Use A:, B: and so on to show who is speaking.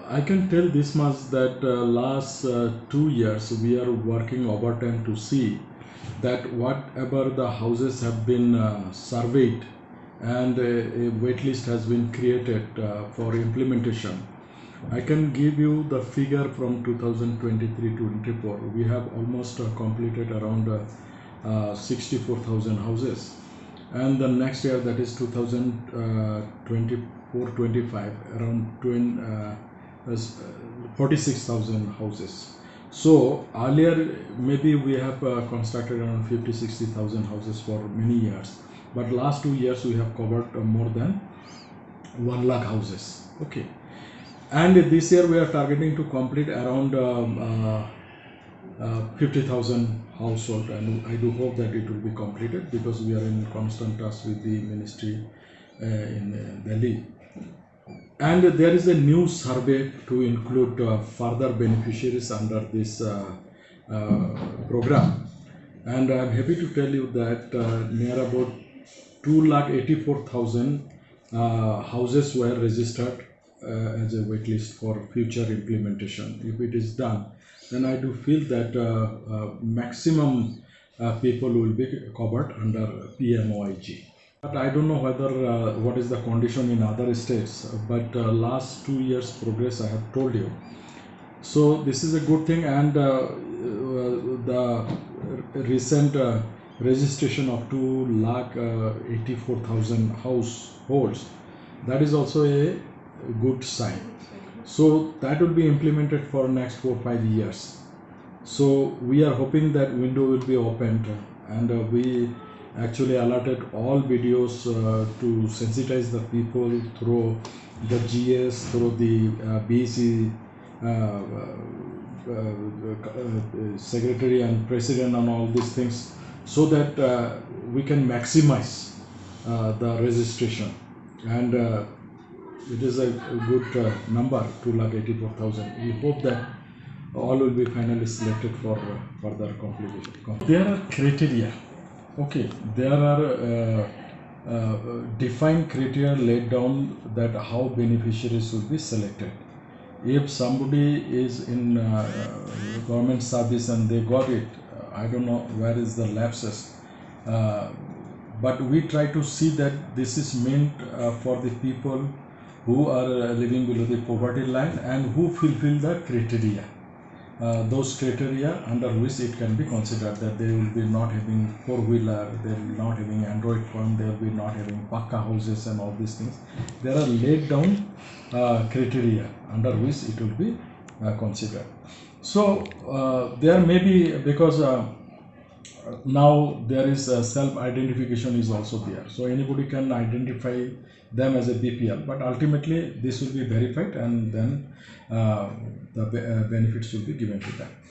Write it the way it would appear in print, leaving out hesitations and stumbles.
A: I can tell this much that last 2 years we are working overtime to see that whatever the houses have been surveyed and a wait list has been created for implementation. I can give you the figure from 2023-24. We have almost completed around 64,000 houses, and the next year, that is 2024-25, around 46,000 houses. So earlier maybe we have constructed around 50-60,000 houses for many years, but last 2 years we have covered more than 1 lakh houses. Okay, and this year we are targeting to complete around 50,000 household, and I do hope that it will be completed because we are in constant touch with the ministry in Delhi. And there is a new survey to include further beneficiaries under this program, and I am happy to tell you that near about 284,000 houses were registered as a wait list for future implementation. If it is done, then I do feel that maximum people will be covered under Pmay-G. But I don't know whether what is the condition in other states, but last 2 years progress I have told you. So this is a good thing, and the recent registration of 284,000 households, that is also a good sign. So that will be implemented for next 4-5 years. So we are hoping that window will be opened, and we actually alerted all videos to sensitize the people through the GS, through the BC secretary and president and all these things, so that we can maximize the registration, and it is a good number, 284,000. We hope that all will be finally selected for further completion. There are criteria. Okay, there are defined criteria laid down that how beneficiaries will be selected. If somebody is in government service and they got it, I don't know where is the lapses, but we try to see that this is meant for the people who are living below the poverty line and who fulfill the criteria. Those criteria under which it can be considered that they will be not having four-wheeler, they will be not having Android phone, they will be not having Pakka houses and all these things. There are laid down criteria under which it will be considered. So there may be, because now there is self-identification is also there, so anybody can identify them as a BPL, but ultimately this will be verified and then the benefits will be given to them.